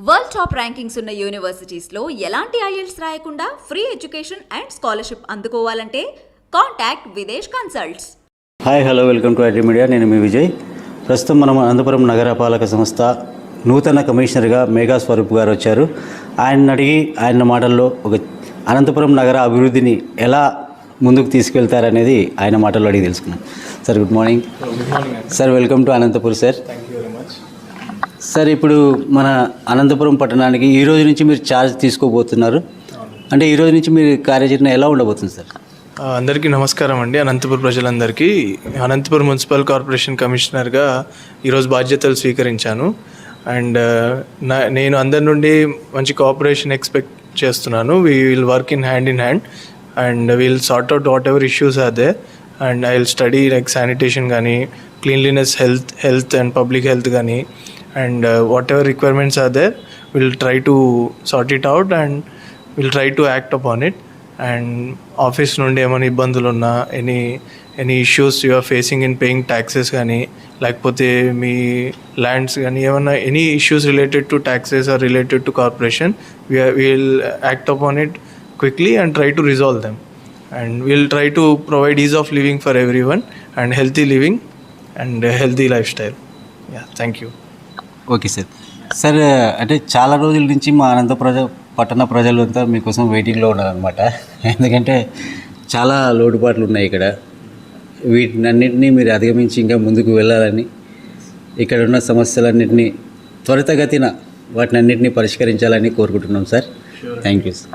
World top rankings ఉన్న యూనివర్సిటీస్లో ఎలాంటి IELTS రాయకుండా ఫ్రీ ఎడ్యుకేషన్ అండ్ స్కాలర్షిప్ అందుకోవాలంటే contact Videsh consults. Hi hello welcome to IT media. నేను మీ విజయ్. ప్రస్తుతం మనం అనంతపురం నగరపాలక సంస్థ నూతన కమిషనర్గా మేఘా స్వరూప్ గారు వచ్చారు. ఆయన అడిగి ఆయన మాటల్లో ఒక అనంతపురం నగర అభివృద్ధిని ఎలా ముందుకు తీసుకెళ్తారనేది ఆయన మాటల్లో అడిగి తెలుసుకున్నాం. Sir good morning. Sir welcome to Anantapur sir. Sir ఇప్పుడు మన అనంతపురం పట్టణానికి ఈ రోజు నుంచి మీరు ఛార్జ్ తీసుకోబోతున్నారు. అంటే ఈ రోజు నుంచి మీరు కార్యాచరణ ఎలా ఉండబోతుంది సార్? అందరికీ నమస్కారం అండి. అనంతపురం ప్రజలందరికీ అనంతపురం మున్సిపల్ కార్పొరేషన్ కమిషనర్గా ఈరోజు బాధ్యతలు స్వీకరించాను. అండ్ నేను అందరి నుండి మంచి కోఆపరేషన్ ఎక్స్పెక్ట్ చేస్తున్నాను. We will work in hand and we'll sort out whatever issues are there. And I will study like sanitation కానీ, cleanliness, health and public health కానీ, and whatever requirements are there, we'll try to sort it out and we'll try to act upon it. And office నుండి ఏమైనా ఇబ్బందులు ఉన్నా, any issues you are facing in paying taxes కానీ, లేకపోతే మీ lands కానీ, ఏమైనా any issues related to taxes are related to corporation, we'll act upon it quickly and try to resolve them. And we'll try to provide ease of living for everyone and healthy living and healthy lifestyle. Yeah, thank you. Okay sir. Sir అంటే చాలా రోజుల నుంచి మా పట్టణ ప్రజలు అంతా మీకోసం వెయిటింగ్లో ఉన్నారనమాట. ఎందుకంటే చాలా లోటుపాట్లు ఉన్నాయి ఇక్కడ. వీటినన్నింటినీ మీరు అధిగమించి ఇంకా ముందుకు వెళ్ళాలని, ఇక్కడ ఉన్న సమస్యలన్నింటినీ త్వరితగతిన వాటినన్నింటినీ పరిష్కరించాలని కోరుకుంటున్నాం సార్. Thank you sir.